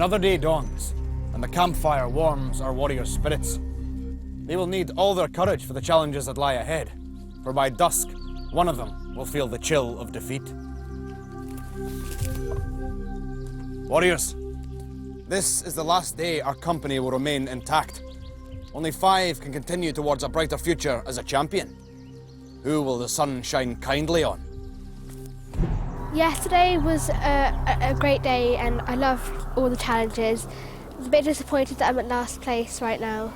Another day dawns, and the campfire warms our warriors' spirits. They will need all their courage for the challenges that lie ahead, for by dusk, one of them will feel the chill of defeat. Warriors, this is the last day our company will remain intact. Only 5 can continue towards a brighter future as a champion. Who will the sun shine kindly on? Yesterday was a great day and I loved all the challenges. I was a bit disappointed that I'm at last place right now.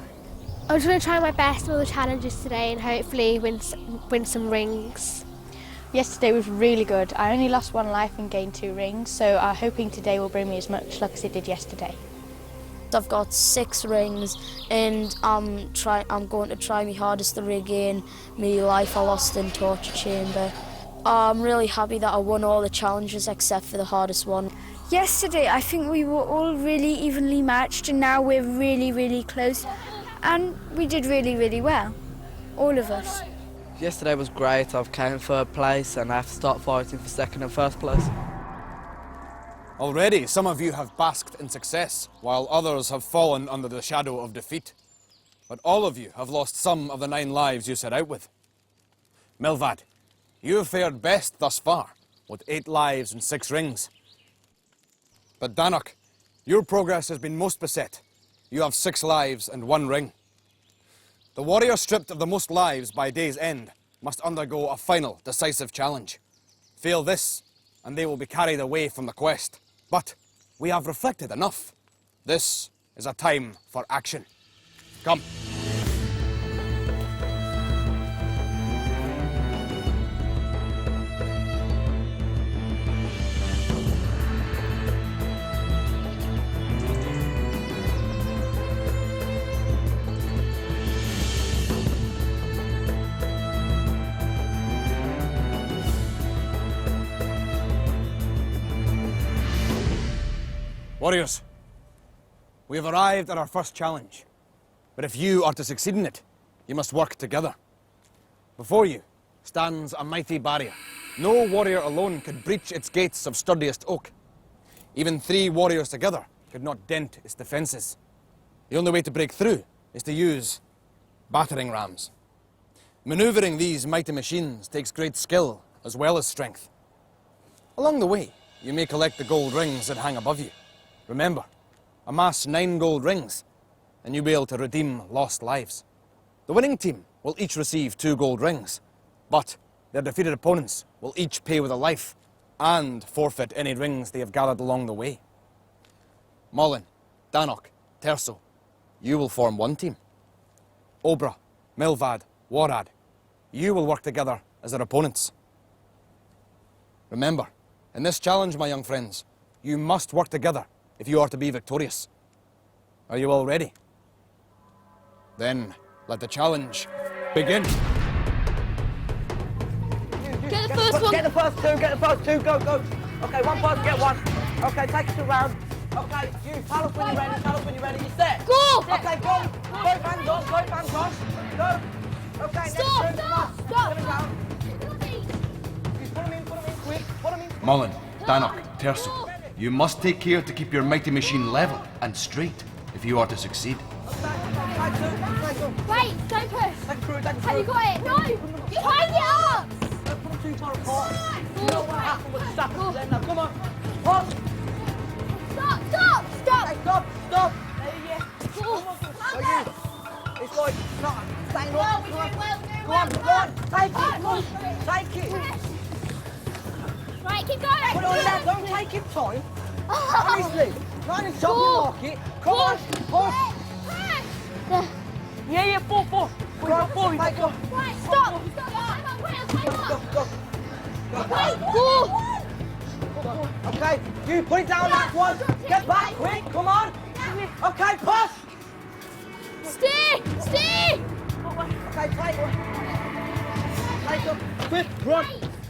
I'm just going to try my best in all the challenges today and hopefully win some rings. Yesterday was really good. I only lost 1 life and gained 2 rings, so I'm hoping today will bring me as much luck as it did yesterday. I've got 6 rings and I'm going to try my hardest to regain my life I lost in torture chamber. I'm really happy that I won all the challenges except for the hardest one. Yesterday I think we were all really evenly matched and now we're really close and we did really well, all of us. Yesterday was great. I've came 3rd place and I have to start fighting for 2nd and 1st place. Already, some of you have basked in success, while others have fallen under the shadow of defeat. But all of you have lost some of the 9 lives you set out with. Milvad, you have fared best thus far, with 8 lives and 6 rings. But Danok, your progress has been most beset. You have 6 lives and 1 ring. The warrior stripped of the most lives by day's end must undergo a final, decisive challenge. Fail this, and they will be carried away from the quest. But we have reflected enough. This is a time for action. Come. Warriors, we have arrived at our first challenge. But if you are to succeed in it, you must work together. Before you stands a mighty barrier. No warrior alone could breach its gates of sturdiest oak. Even 3 warriors together could not dent its defences. The only way to break through is to use battering rams. Manoeuvring these mighty machines takes great skill as well as strength. Along the way, you may collect the gold rings that hang above you. Remember, amass 9 gold rings, and you'll be able to redeem lost lives. The winning team will each receive 2 gold rings, but their defeated opponents will each pay with a life and forfeit any rings they have gathered along the way. Mollen, Danok, Terso, you will form one team. Obra, Milvad, Warad, you will work together as their opponents. Remember, in this challenge, my young friends, you must work together if you are to be victorious. Are you all ready? Then let the challenge begin. Get the first one! Get the first 2, get the first 2, go. Okay, one person get 1. Okay, take us around. Okay, you tell us when you're ready, you set. Go! Okay, go. Both hands on, Go. Okay, Stop! Put him down. You put him in, quick. Put him in. Mullen, Danok, Terso, you must take care to keep your mighty machine level and straight if you are to succeed. Wait, don't push. Have you got it? No! Tie it up! Don't put them too far apart. You know what happened with the sappers then now. Come on. Push. Stop! Stop. So you. It's like not staying up. Go on. Take it. Right, keep going! Put it on there. Don't take your time. Honestly. Not in a shopping market. Come on. Push. Yeah, 4. Right, stop! Go. Okay, you put it down that one. Get back, quick, come on. Okay, push. Stay! Okay, take up. Quick, run.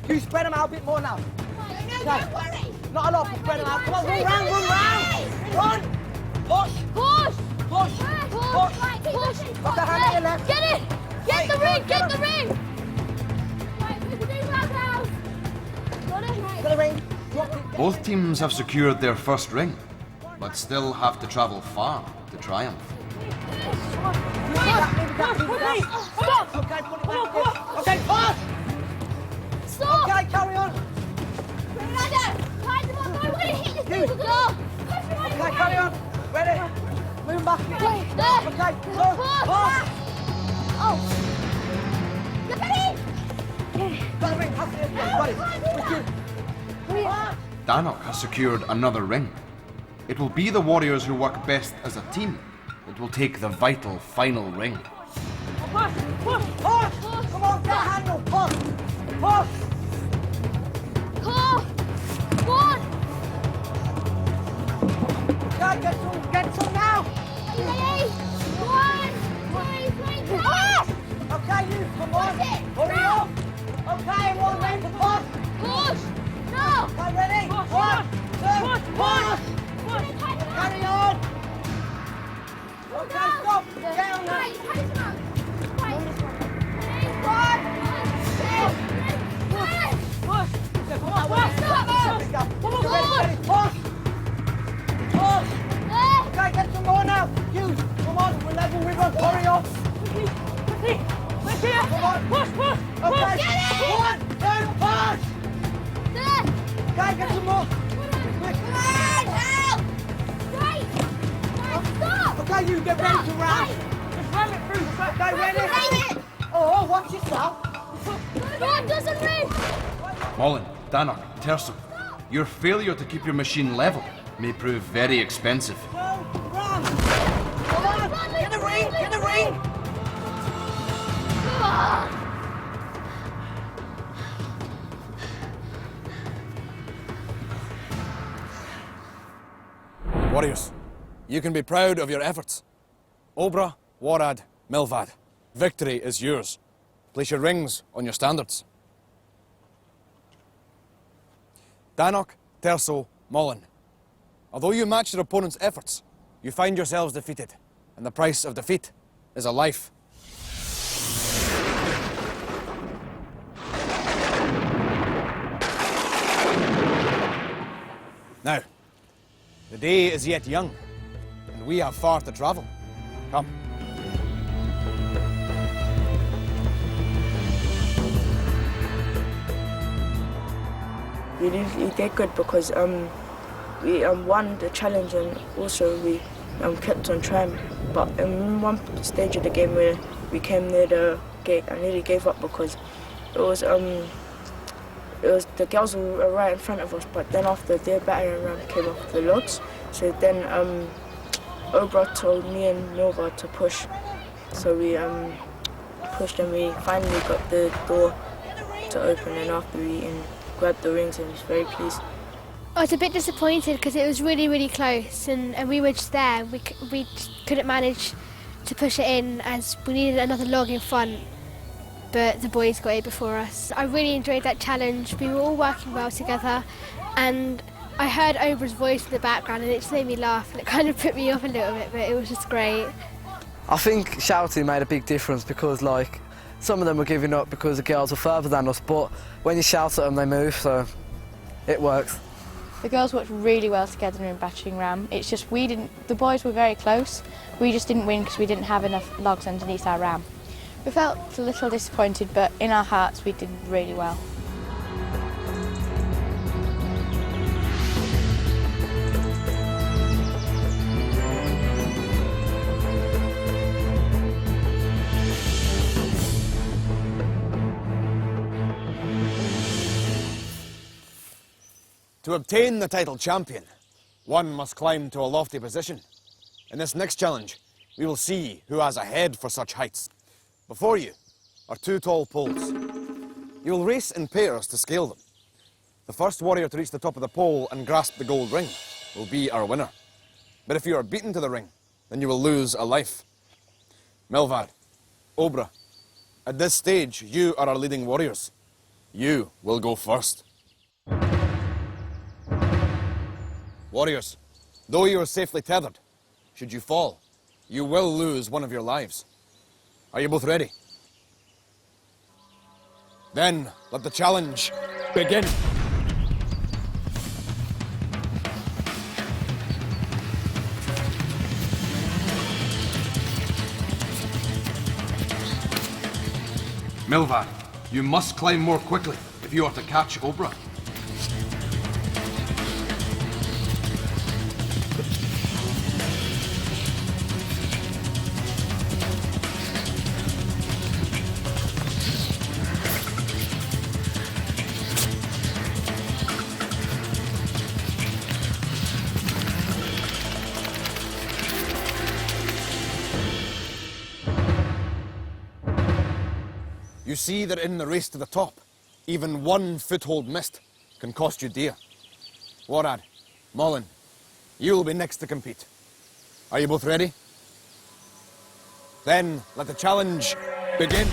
You spread them out a bit more now. Don't worry! Not a lot, but spread them out. Come on, run round. Run. Push. Got the hand in your left. Get it! Get the ring! Right, we can do roundhouse! Got it? Got the ring. Drop it. Both teams have secured their first ring, but still have to travel far to triumph. Stop! Okay, put it back. Okay, pass! Stop! Okay, carry on. Okay, carry on. Ready? Move back. Okay, go. Pass! Oh! Got the ring. Have to got it. With you. Danok has secured another ring. It will be the warriors who work best as a team that will take the vital final ring. Pass! Come on, get a handle. Pass! Okay, get some now. Okay, you, come on. Hurry up. Okay, everyone ready to pass? Okay, ready? 1, 2, pass! Carry on. Okay, stop. Get on now. Ready, pass! Okay, get some more now. You, come on, we're level with us. Hurry up. Come on. Okay, 1, 2, pass! Okay, get some more. Quick. Okay, you get ready to ram. Just ram it through. Okay, ready? Oh, watch yourself. Mullen, Danok, Terso, your failure to keep your machine level may prove very expensive. Go, run. Come on, get the ring, get the ring. Warriors, you can be proud of your efforts. Obra, Warad, Milvad, victory is yours. Place your rings on your standards. Danok, Terso, Mullen. Although you match your opponent's efforts, you find yourselves defeated, and the price of defeat is a life. Now, the day is yet young, and we have far to travel. Come. We did good because we won the challenge and also we kept on trying. But in one stage of the game where we came near the gate, I nearly gave up because it was the girls were right in front of us. But then after their battering ram came off the logs, so then Obra told me and Milva to push. So we pushed and we finally got the door to open, and after we grabbed the rings and was very pleased. I was a bit disappointed because it was really, really close and we were just there. We couldn't manage to push it in as we needed another log in front, but the boys got it before us. I really enjoyed that challenge. We were all working well together and I heard Obra's voice in the background and it just made me laugh and it kind of put me off a little bit, but it was just great. I think shouting made a big difference because some of them were giving up because the girls were further than us, but when you shout at them they move, so it works. The girls worked really well together in Battering ram. It's just the boys were very close. We just didn't win because we didn't have enough logs underneath our ram. We felt a little disappointed, but in our hearts we did really well. To obtain the title champion, one must climb to a lofty position. In this next challenge, we will see who has a head for such heights. Before you are 2 tall poles. You will race in pairs to scale them. The first warrior to reach the top of the pole and grasp the gold ring will be our winner. But if you are beaten to the ring, then you will lose a life. Milvad, Obra, at this stage, you are our leading warriors. You will go first. Warriors, though you are safely tethered, should you fall, you will lose one of your lives. Are you both ready? Then, let the challenge begin. Milvad, you must climb more quickly if you are to catch Obra. You see that in the race to the top, even one foothold missed can cost you dear. Warad, Mullen, you will be next to compete. Are you both ready? Then let the challenge begin.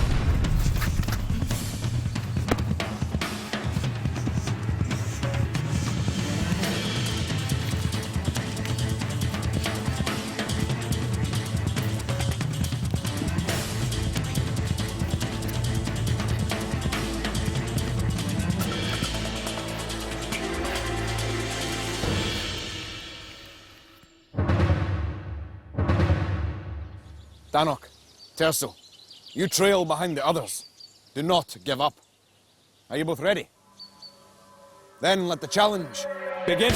Danok, Terso, you trail behind the others. Do not give up. Are you both ready? Then let the challenge begin.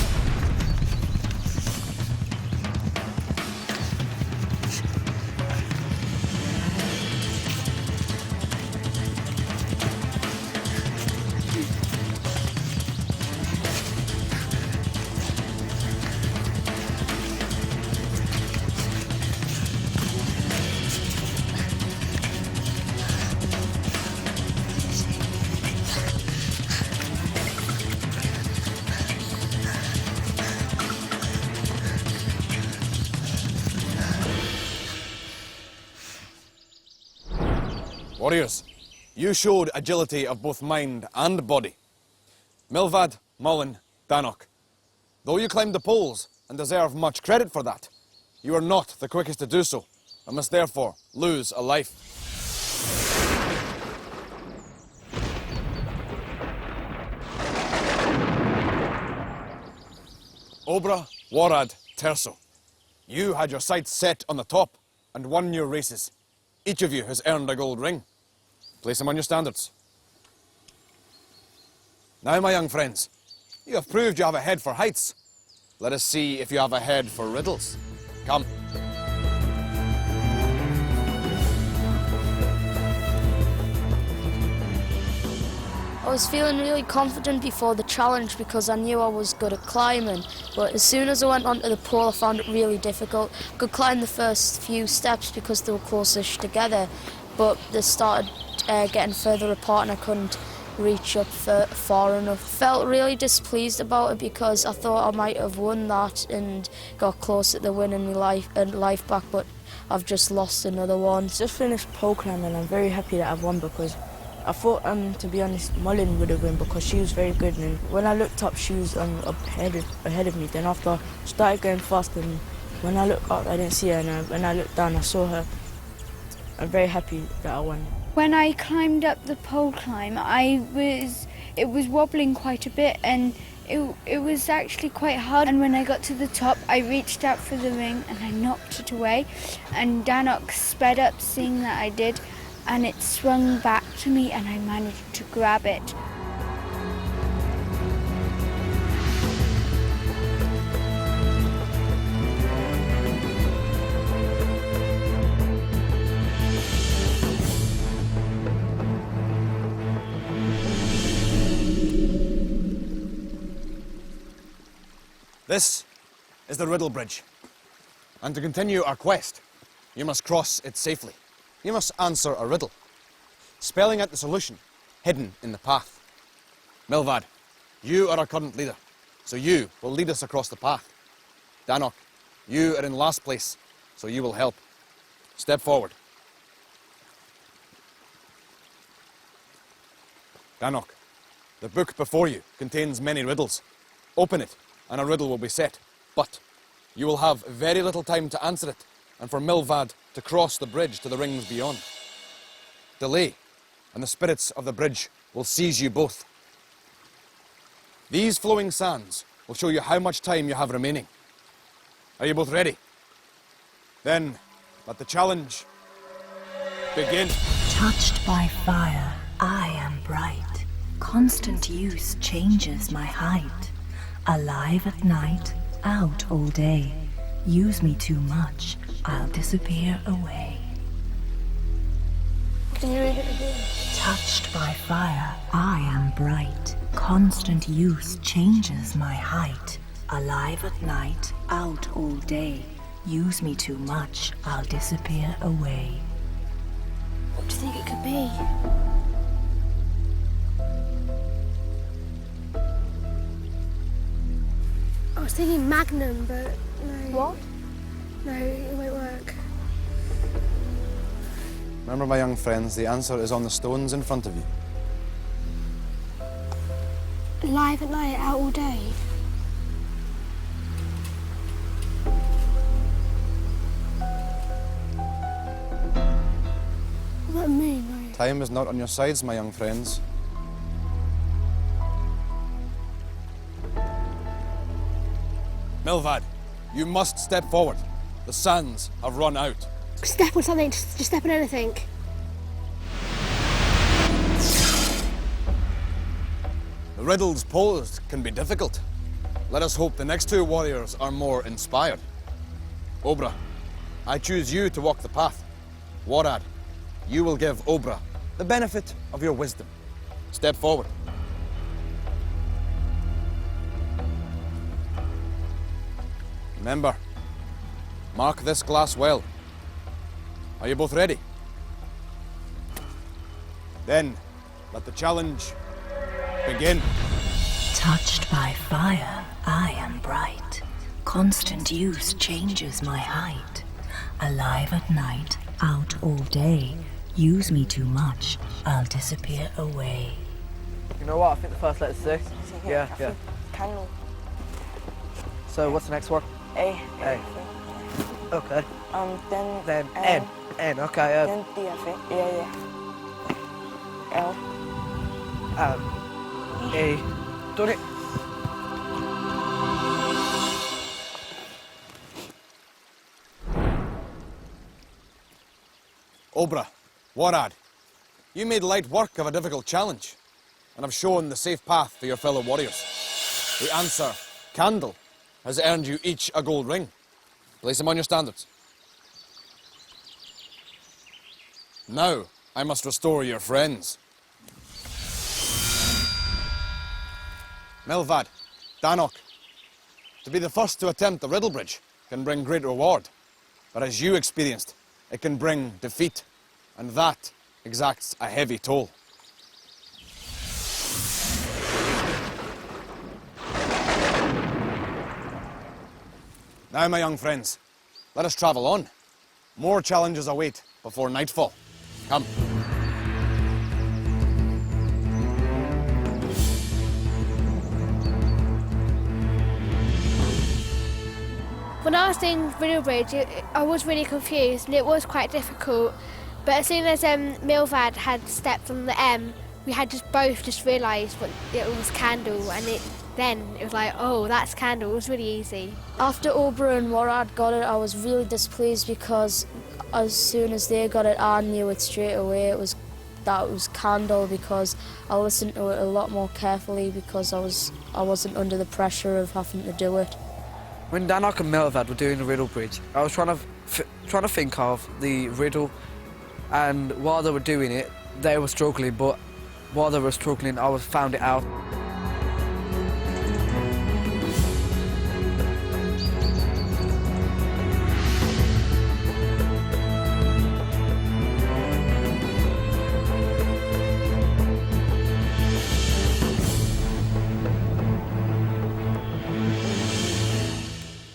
Warriors, you showed agility of both mind and body. Milvad, Mullen, Danok, though you climbed the poles and deserve much credit for that, you are not the quickest to do so, and must therefore lose a life. Obra, Warad, Terso, you had your sights set on the top and won your races. Each of you has earned a gold ring. Place them on your standards. Now, my young friends, you have proved you have a head for heights. Let us see if you have a head for riddles. Come. I was feeling really confident before the challenge because I knew I was good at climbing, but as soon as I went onto the pole I found it really difficult. I could climb the first few steps because they were closest together, but they started getting further apart and I couldn't reach up far enough. Felt really displeased about it because I thought I might have won that and got closer to winning my life back, but I've just lost another one. Just finished pole climbing and I'm very happy that I've won because I thought, to be honest, Mullen would have won because she was very good, and when I looked up she was ahead of me. Then after I started going fast, and when I looked up I didn't see her, and when I looked down I saw her. I'm very happy that I won. When I climbed up the pole climb, it was wobbling quite a bit and it was actually quite hard, and when I got to the top I reached out for the ring and I knocked it away, and Danok sped up seeing that I did, and it swung back to me and I managed to grab it. This is the Riddle Bridge, and to continue our quest, you must cross it safely. You must answer a riddle, spelling out the solution hidden in the path. Milvad, you are our current leader, so you will lead us across the path. Danok, you are in last place, so you will help. Step forward. Danok, the book before you contains many riddles. Open it, and a riddle will be set, but you will have very little time to answer it, and for Milvad to cross the bridge to the rings beyond. Delay, and the spirits of the bridge will seize you both. These flowing sands will show you how much time you have remaining. Are you both ready? Then, let the challenge begin. Touched by fire, I am bright. Constant use changes my height. Alive at night, out all day. Use me too much, I'll disappear away. Can you read it again? Touched by fire, I am bright. Constant use changes my height. Alive at night, out all day. Use me too much, I'll disappear away. What do you think it could be? I was thinking Magnum, but no. What? No, it won't work. Remember, my young friends, the answer is on the stones in front of you. Live at night, out all day. What does that mean? Time is not on your sides, my young friends. Milvad, you must step forward. The sands have run out. Step on something, just step on anything. The riddles posed can be difficult. Let us hope the next two warriors are more inspired. Obra, I choose you to walk the path. Warad, you will give Obra the benefit of your wisdom. Step forward. Remember, mark this glass well. Are you both ready? Then, let the challenge begin. Touched by fire, I am bright. Constant use changes my height. Alive at night, out all day. Use me too much, I'll disappear away. You know what? I think the first letter's C. Yeah. Candle. So what's the next one? A. A. Okay. Then N. N. Okay. Then D, I think. Yeah. L. E. Done it. Obra, Warad, you made light work of a difficult challenge and have shown the safe path for your fellow warriors. The answer, Candle, has earned you each a gold ring. Place them on your standards. Now, I must restore your friends. Milvad, Danok, to be the first to attempt the riddle bridge can bring great reward, but as you experienced, it can bring defeat, and that exacts a heavy toll. Now, my young friends, let us travel on. More challenges await before nightfall. Come. When I was doing Riddle Bridge, I was really confused and it was quite difficult. But as soon as Milvad had stepped on the M, we had both realised what it was Candle, and then it was like, oh, that's Candle. It was really easy. After Obra and Warad got it, I was really displeased because as soon as they got it, I knew it straight away. It was Candle because I listened to it a lot more carefully because I wasn't under the pressure of having to do it. When Danok and Milvad were doing the riddle bridge, I was trying to think of the riddle, and while they were doing it, they were struggling. But while they were struggling, I found it out.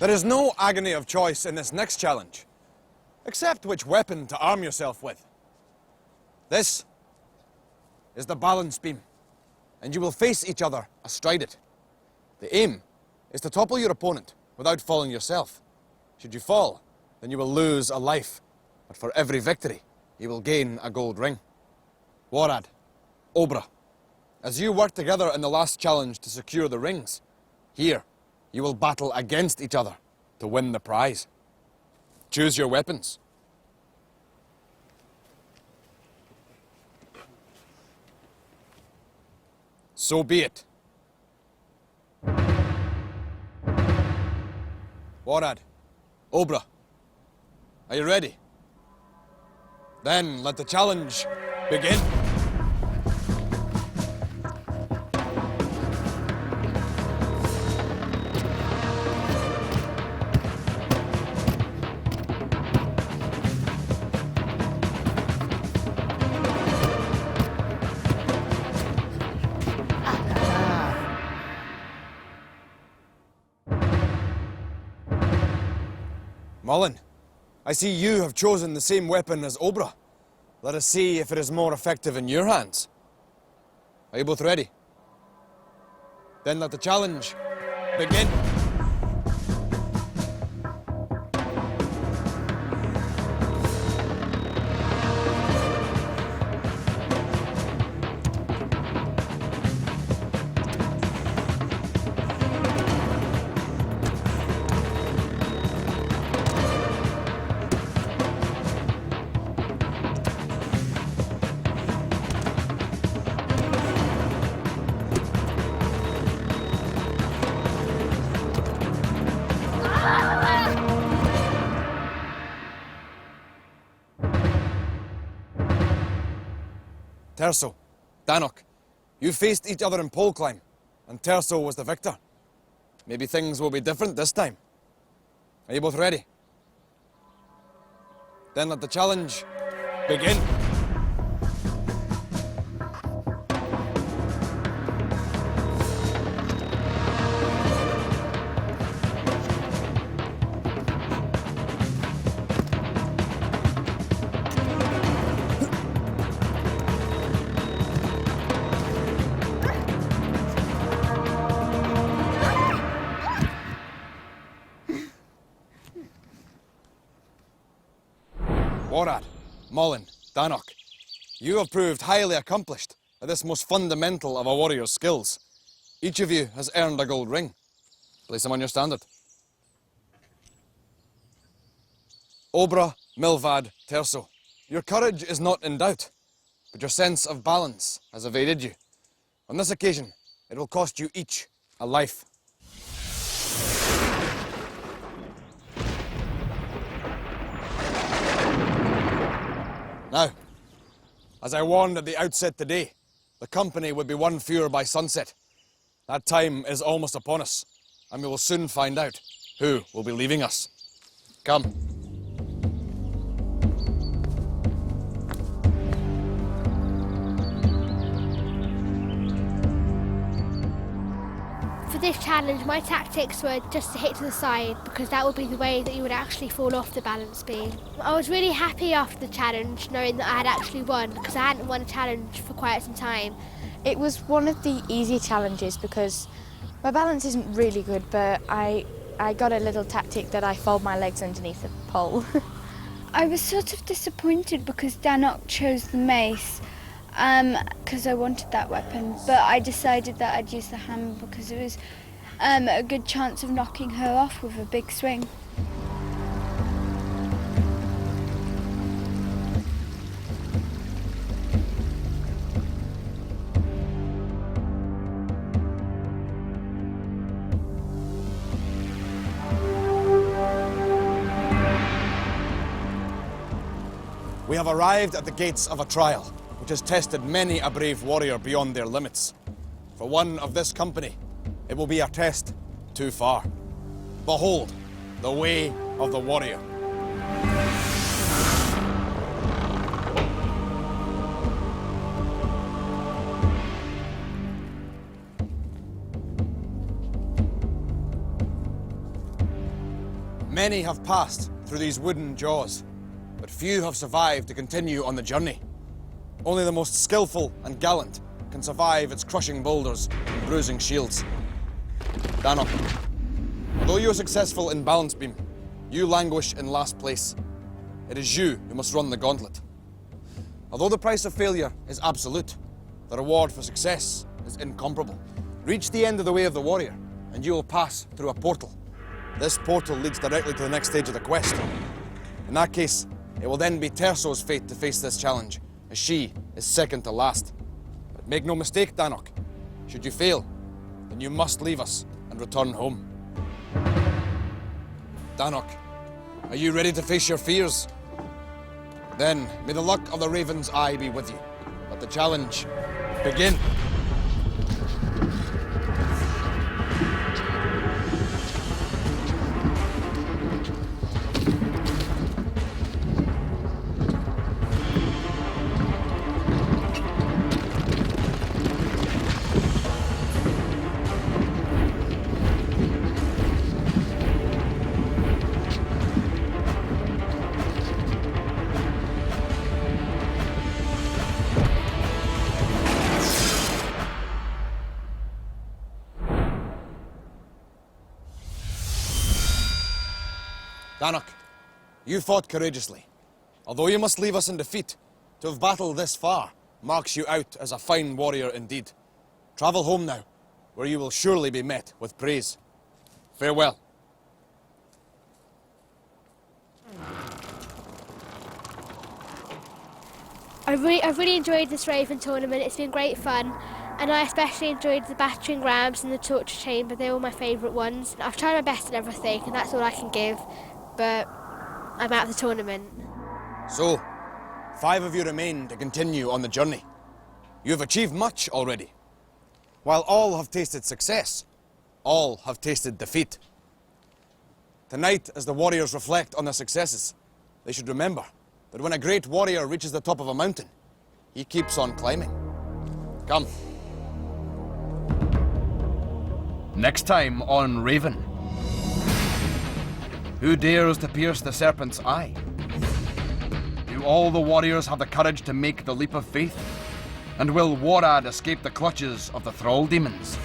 There is no agony of choice in this next challenge, except which weapon to arm yourself with. This is the balance beam, and you will face each other astride it. The aim is to topple your opponent without falling yourself. Should you fall, then you will lose a life, but for every victory, you will gain a gold ring. Warad, Obra, as you work together in the last challenge to secure the rings, here, you will battle against each other to win the prize. Choose your weapons. So be it. Warad, Obra, are you ready? Then let the challenge begin. Mullen, I see you have chosen the same weapon as Obra. Let us see if it is more effective in your hands. Are you both ready? Then let the challenge begin. Terso, Danok, you faced each other in pole climb, and Terso was the victor. Maybe things will be different this time. Are you both ready? Then let the challenge begin. Warad, Mullen, Danok, you have proved highly accomplished at this most fundamental of a warrior's skills. Each of you has earned a gold ring. Place them on your standard. Obra, Milvad, Terso, your courage is not in doubt, but your sense of balance has evaded you. On this occasion, it will cost you each a life. Now, as I warned at the outset today, the company would be one fewer by sunset. That time is almost upon us, and we will soon find out who will be leaving us. Come. For this challenge, my tactics were just to hit to the side, because that would be the way that you would actually fall off the balance beam. I was really happy after the challenge, knowing that I had actually won, because I hadn't won a challenge for quite some time. It was one of the easy challenges because my balance isn't really good, but I got a little tactic that I fold my legs underneath the pole. I was sort of disappointed because Danok chose the mace, because I wanted that weapon, but I decided that I'd use the hammer because it was a good chance of knocking her off with a big swing. We have arrived at the gates of a trial, which has tested many a brave warrior beyond their limits. For one of this company, it will be a test too far. Behold, the way of the warrior. Many have passed through these wooden jaws, but few have survived to continue on the journey. Only the most skillful and gallant can survive its crushing boulders and bruising shields. Danok, although you are successful in balance beam, you languish in last place. It is you who must run the gauntlet. Although the price of failure is absolute, the reward for success is incomparable. Reach the end of the way of the warrior, and you will pass through a portal. This portal leads directly to the next stage of the quest. In that case, it will then be Terso's fate to face this challenge, as she is second to last. But make no mistake, Danok, Should you fail, then you must leave us and return home. Danok, are you ready to face your fears? Then, may the luck of the Raven's Eye be with you. Let the challenge begin. Danok, you fought courageously. Although you must leave us in defeat, to have battled this far marks you out as a fine warrior indeed. Travel home now, where you will surely be met with praise. Farewell. I've really enjoyed this Raven tournament. It's been great fun. And I especially enjoyed the battering rams and the torture chamber. They were my favourite ones. I've tried my best in everything, and that's all I can give. But I'm out of the tournament. So, 5 of you remain to continue on the journey. You have achieved much already. While all have tasted success, all have tasted defeat. Tonight, as the warriors reflect on their successes, they should remember that when a great warrior reaches the top of a mountain, he keeps on climbing. Come. Next time on Raven. Who dares to pierce the serpent's eye? Do all the warriors have the courage to make the leap of faith? And will Warad escape the clutches of the thrall demons?